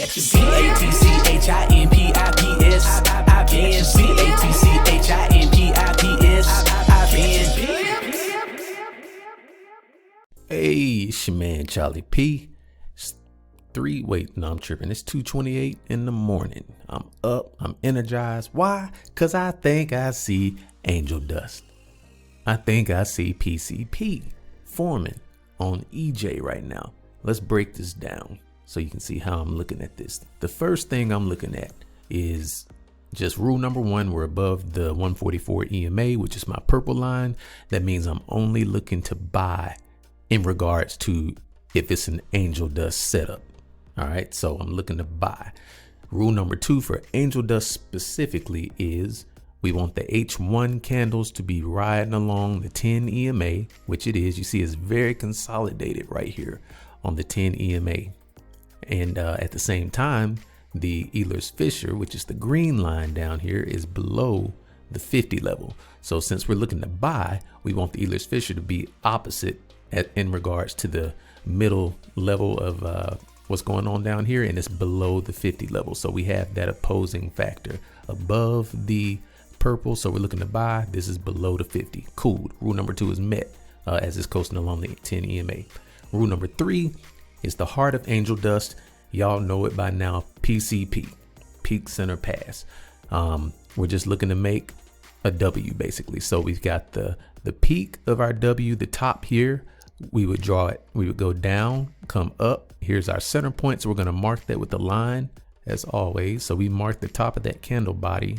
C-A-T-C-H-I-N-P-I-P-S. I've been C-A-T-C-H-I-N-P-I-P-S. I've been. Hey, it's your man Charlie P. It's I'm tripping. It's 2:28 in the morning. I'm up. I'm energized. Why? Because I think I see angel dust. I think I see PCP forming on EJ right now. Let's break this down so you can see how I'm looking at this. The first thing I'm looking at is just rule number one. We're above the 144 EMA, which is my purple line. That means I'm only looking to buy in regards to if it's an angel dust setup. All right, so I'm looking to buy. Rule number two for angel dust specifically is we want the H1 candles to be riding along the 10 EMA, which it is. You see it's very consolidated right here on the 10 EMA. And at the same time, the Ehlers-Fischer, which is the green line down here, is below the 50 level. So since we're looking to buy, we want the Ehlers-Fischer to be opposite in regards to the middle level of what's going on down here, and it's below the 50 level. So we have that opposing factor above the purple. So we're looking to buy. This is below the 50. Cool. Rule number two is met as it's coasting along the 10 EMA. Rule number three is the heart of angel dust. Y'all know it by now. PCP, peak center pass. We're just looking to make a W basically. So we've got the peak of our W, the top here. We would draw it. We would go down, come up. Here's our center point. So we're going to mark that with the line as always. So we mark the top of that candle body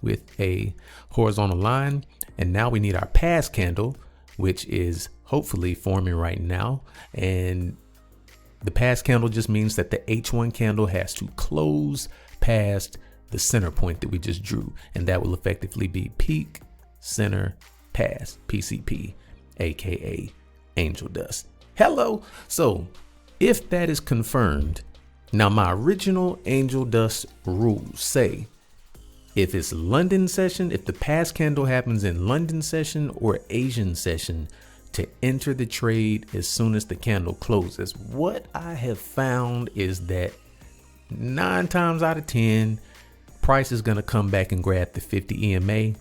with a horizontal line. And now we need our pass candle, which is hopefully forming right now. And the pass candle just means that the H1 candle has to close past the center point that we just drew. And that will effectively be peak, center, pass, PCP, AKA angel dust. Hello. So if that is confirmed, now my original angel dust rules say if it's London session, if the pass candle happens in London session or Asian session, to enter the trade as soon as the candle closes. What I have found is that 9 times out of 10, price is going to come back and grab the 50 EMA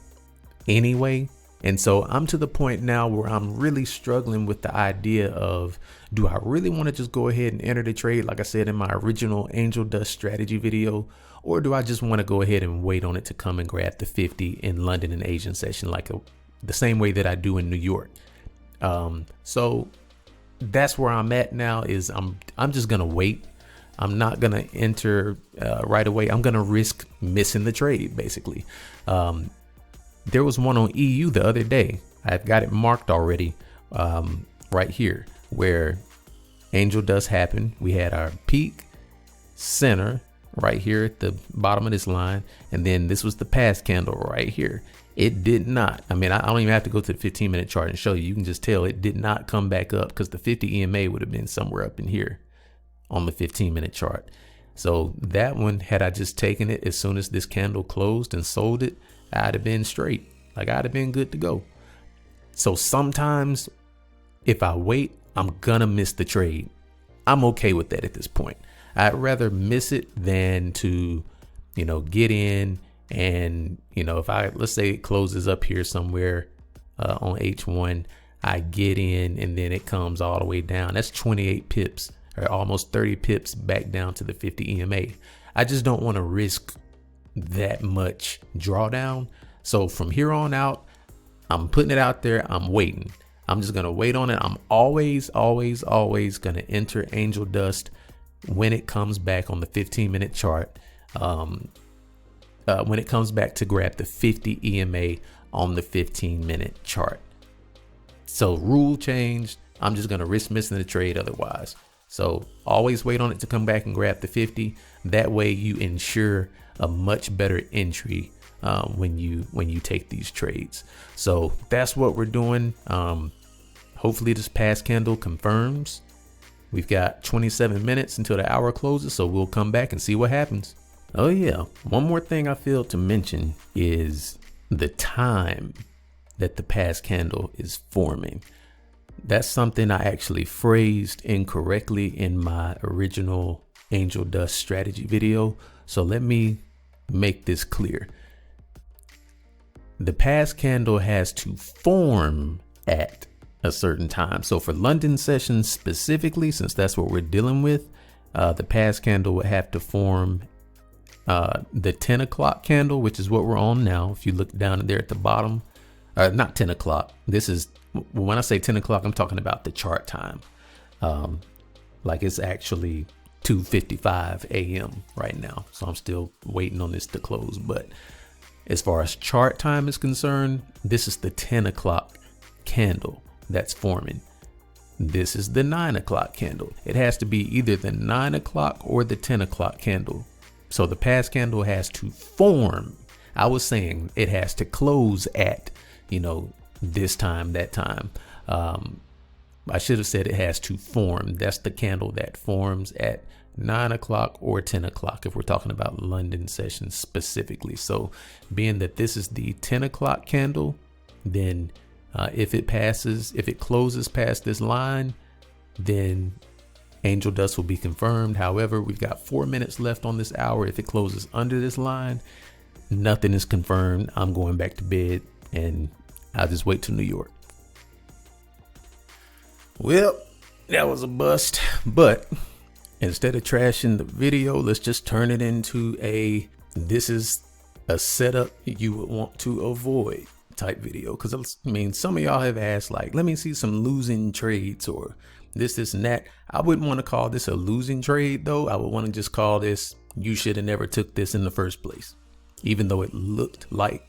anyway. And so I'm to the point now where I'm really struggling with the idea of, do I really want to just go ahead and enter the trade like I said in my original angel dust strategy video, or do I just want to go ahead and wait on it to come and grab the 50 in London and Asian session the same way that I do in New York? So that's where I'm at now. Is I'm just gonna wait. I'm not gonna enter right away. I'm gonna risk missing the trade basically. There was one on EU the other day. I've got it marked already right here where angel dust happened. We had our peak, center right here at the bottom of this line, and then this was the pass candle right here. It did not. I mean, I don't even have to go to the 15-minute chart and show you. You can just tell it did not come back up because the 50 EMA would have been somewhere up in here on the 15-minute chart. So that one, had I just taken it as soon as this candle closed and sold it, I'd have been straight. Like I'd have been good to go. So sometimes if I wait, I'm gonna miss the trade. I'm okay with that at this point. I'd rather miss it than to, get in and, if let's say it closes up here somewhere on H1, I get in and then it comes all the way down. That's 28 pips or almost 30 pips back down to the 50 EMA. I just don't want to risk that much drawdown. So from here on out, I'm putting it out there. I'm waiting. I'm just going to wait on it. I'm always going to enter angel dust when it comes back on the 15-minute chart. When it comes back to grab the 50 EMA on the 15-minute chart. So rule changed. I'm just going to risk missing the trade otherwise. So always wait on it to come back and grab the 50. That way you ensure a much better entry when you take these trades. So that's what we're doing. Hopefully this pass candle confirms. We've got 27 minutes until the hour closes, so we'll come back and see what happens. Oh yeah, one more thing I failed to mention is the time that the pass candle is forming. That's something I actually phrased incorrectly in my original angel dust strategy video. So let me make this clear. The past candle has to form at a certain time. So for London session specifically, since that's what we're dealing with, the past candle would have to form the 10 o'clock candle, which is what we're on now. If you look down there at the bottom, not 10 o'clock. This is, when I say 10 o'clock, I'm talking about the chart time. Like it's actually 2:55 a.m. right now. So I'm still waiting on this to close. But as far as chart time is concerned, this is the 10 o'clock candle that's forming. This is the 9 o'clock candle. It has to be either the 9 o'clock or the 10 o'clock candle. So the past candle has to form. I was saying it has to close at, this time, that time. I should have said it has to form. That's the candle that forms at 9 o'clock or 10 o'clock if we're talking about London session specifically. So being that this is the 10 o'clock candle, then if it closes past this line, then angel dust will be confirmed. However, we've got 4 minutes left on this hour. If it closes under this line, nothing is confirmed. I'm going back to bed and I'll just wait till New York. Well, that was a bust, but instead of trashing the video, let's just turn it into this is a setup you would want to avoid type video. Because some of y'all have asked, like, let me see some losing trades or this and that. I wouldn't want to call this a losing trade though. I would want to just call this, you should have never took this in the first place. Even though it looked like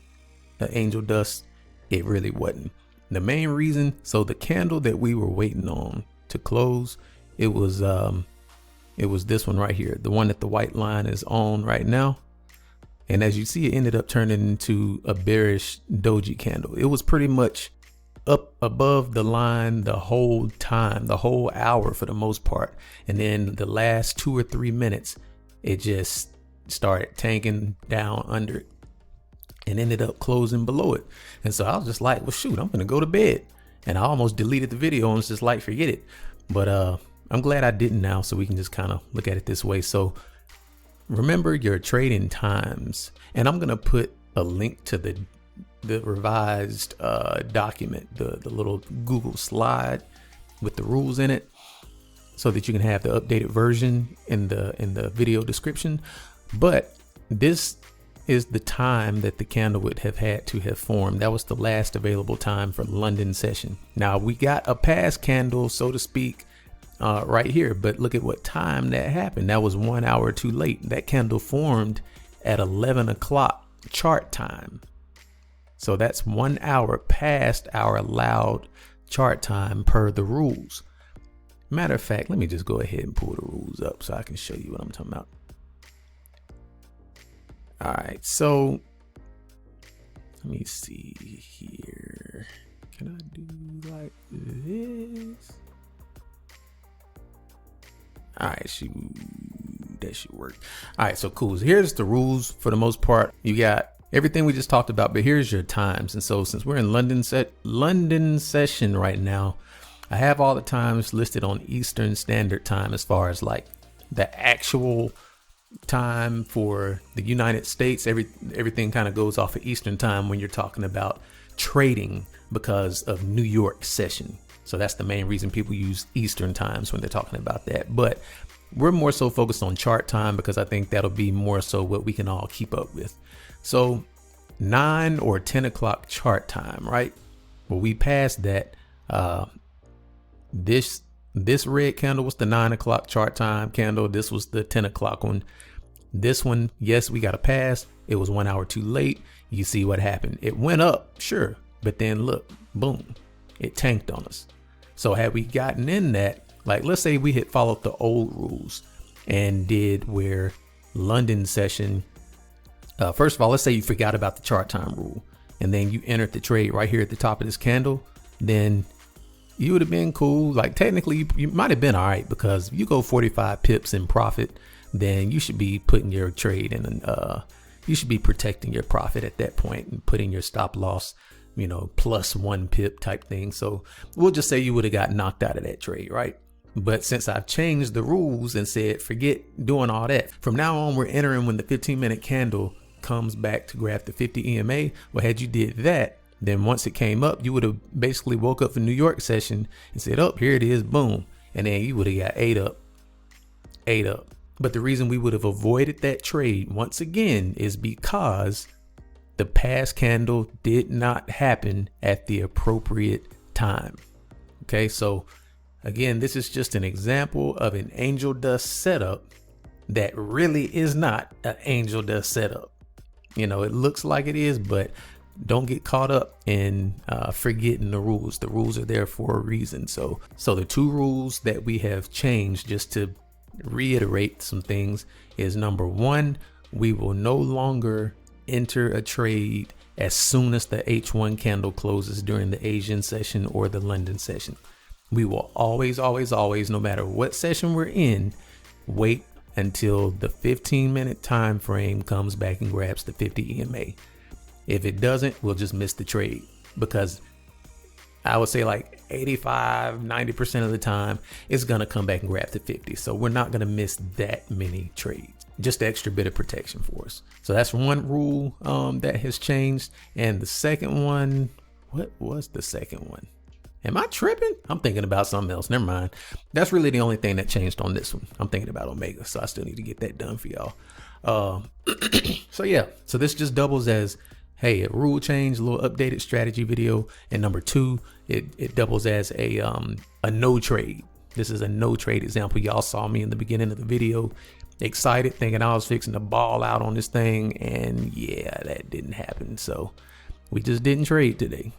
an angel dust, it really wasn't. The main reason, so the candle that we were waiting on to close, it was this one right here, the one that the white line is on right now. And as you see, it ended up turning into a bearish doji candle. It was pretty much up above the line the whole time, the whole hour for the most part. And then the last 2 or 3 minutes, it just started tanking down under it and ended up closing below it. And so I was just like, well, shoot, I'm gonna go to bed. And I almost deleted the video and was just like, forget it. But I'm glad I didn't now, so we can just kind of look at it this way. So remember your trading times, and I'm gonna put a link to the revised document, the little Google slide with the rules in it, so that you can have the updated version in the video description. But this is the time that the candle would have had to have formed. That was the last available time for London session. Now we got a past candle, so to speak, right here, but look at what time that happened. That was 1 hour too late. That candle formed at 11 o'clock chart time. So that's 1 hour past our allowed chart time per the rules. Matter of fact, let me just go ahead and pull the rules up so I can show you what I'm talking about. All right, so let me see here. Can I do like this? All right, that should work. All right, so cool. So here's the rules for the most part. You got everything we just talked about, but here's your times. And so since we're in London session right now, I have all the times listed on Eastern Standard Time as far as like the actual time for the United States. Everything kind of goes off of Eastern Time when you're talking about trading because of New York session. So that's the main reason people use Eastern times when they're talking about that. But we're more so focused on chart time because I think that'll be more so what we can all keep up with. So 9 or 10 o'clock chart time, right? Well, we passed that. This red candle was the 9 o'clock chart time candle. This was the 10 o'clock one. This one, yes, we got a pass. It was 1 hour too late. You see what happened. It went up, sure. But then look, boom, it tanked on us. So had we gotten in that, like, let's say we had followed the old rules and did where London session, first of all, let's say you forgot about the chart time rule and then you entered the trade right here at the top of this candle, then you would have been cool. Like technically you might have been all right, because if you go 45 pips in profit, then you should be putting your trade in, you should be protecting your profit at that point and putting your stop loss, +1 pip type thing. So we'll just say you would have got knocked out of that trade, right? But since I've changed the rules and said, forget doing all that, from now on, we're entering when the 15-minute candle comes back to grab the 50 EMA. Well, had you did that, then once it came up, you would have basically woke up for New York session and said, oh, here it is, boom. And then you would have got ate up. But the reason we would have avoided that trade once again is because the past candle did not happen at the appropriate time. Okay, so again, this is just an example of an angel dust setup that really is not an angel dust setup. You know, it looks like it is, but don't get caught up in forgetting the rules. The rules are there for a reason. So the two rules that we have changed, just to reiterate some things, is number one, we will no longer enter a trade as soon as the H1 candle closes during the Asian session or the London session. We will always, no matter what session we're in, wait until the 15-minute time frame comes back and grabs the 50 EMA. If it doesn't, we'll just miss the trade, because I would say like 85-90% of the time it's gonna come back and grab the 50. So we're not gonna miss that many trades. Just an extra bit of protection for us. So that's one rule that has changed. And the second one, what was the second one? Am I tripping? I'm thinking about something else. Never mind. That's really the only thing that changed on this one. I'm thinking about Omega, so I still need to get that done for y'all. So yeah, so this just doubles as, hey, a rule change, a little updated strategy video. And number two, it doubles as a no trade. This is a no trade example. Y'all saw me in the beginning of the video, excited, thinking I was fixing to ball out on this thing. And yeah, that didn't happen. So we just didn't trade today.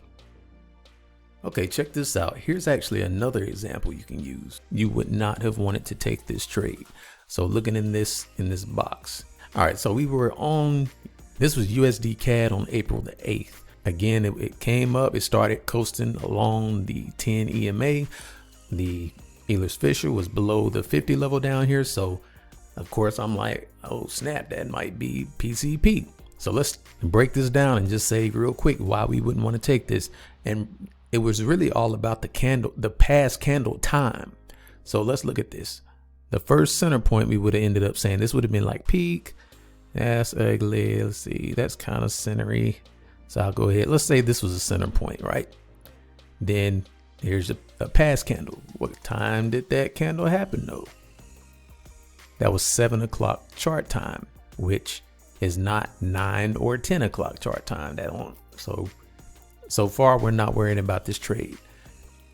Okay, check this out. Here's actually another example you can use. You would not have wanted to take this trade. So looking in this box. All right, so we were on, this was USD CAD on April the 8th. Again, it came up, it started coasting along the 10 EMA. The Ehlers Fisher was below the 50 level down here. So of course I'm like, oh snap, that might be PCP. So let's break this down and just say real quick why we wouldn't want to take this. And it was really all about the past candle time. So let's look at this. The first center point, we would have ended up saying this would have been like peak. That's ugly. Let's see, that's kind of centery. So I'll go ahead. Let's say this was a center point, right? Then here's a past candle. What time did that candle happen though? That was 7 o'clock chart time, which is not 9 or 10 o'clock chart time. So far, we're not worrying about this trade.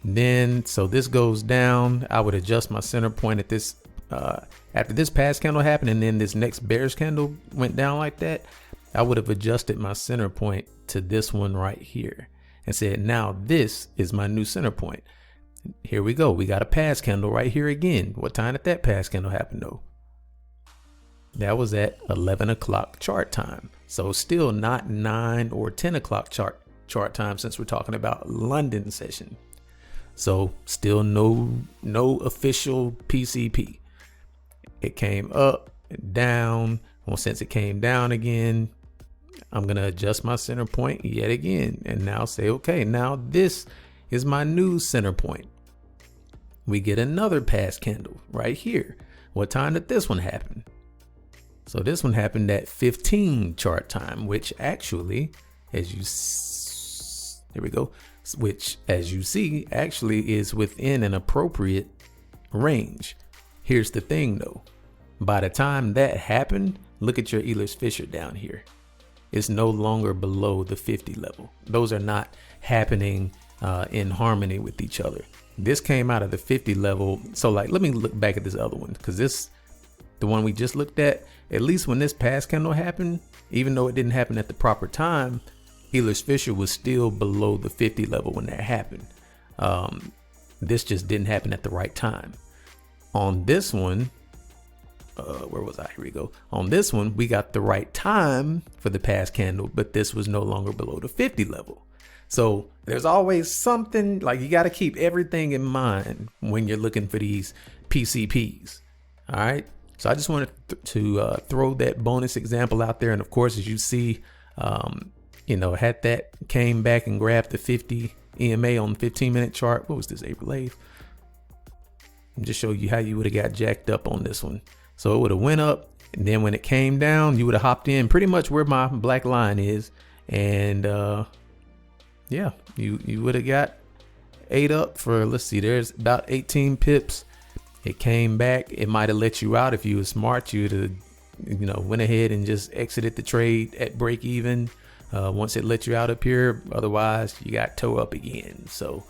Then, so this goes down. I would adjust my center point at this, after this past candle happened, and then this next bearish candle went down like that. I would have adjusted my center point to this one right here and said, now this is my new center point. Here we go. We got a past candle right here again. What time did that past candle happen though? That was at 11 o'clock chart time. So still not 9 or 10 o'clock chart time, since we're talking about London session. So still no official PCP. It came up, down. Well, since it came down again, I'm gonna adjust my center point yet again and now say, okay, now this is my new center point. We get another past candle right here. What time did this one happen? So this one happened at 15 chart time, which actually, here we go, which as you see actually is within an appropriate range. Here's the thing though, by the time that happened, look at your Ehlers Fisher down here. It's no longer below the 50 level. Those are not happening in harmony with each other. This came out of the 50 level. So like, let me look back at this other one, because the one we just looked at least when this past candle happened, even though it didn't happen at the proper time, Ehlers Fisher was still below the 50 level when that happened. This just didn't happen at the right time. On this one, where was I? Here we go. On this one, we got the right time for the past candle, but this was no longer below the 50 level. So there's always something, like you got to keep everything in mind when you're looking for these PCPs. All right. So I just wanted to throw that bonus example out there. And of course, as you see, had that came back and grabbed the 50 EMA on the 15-minute chart. What was this, April 8th? just show you how you would have got jacked up on this one. So it would have went up, and then when it came down, you would have hopped in pretty much where my black line is, and yeah, you would have got ate up for, let's see, there's about 18 pips. It came back. It might have let you out if you were smart. You'd have, went ahead and just exited the trade at break even once it let you out up here. Otherwise, you got toe up again. So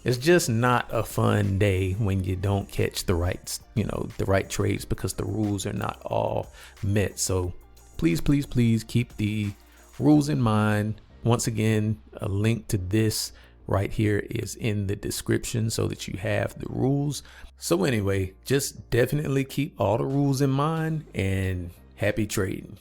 it's just not a fun day when you don't catch the right trades because the rules are not all met. So please keep the rules in mind. Once again, a link to this right here is in the description so that you have the rules. So anyway, just definitely keep all the rules in mind, and happy trading.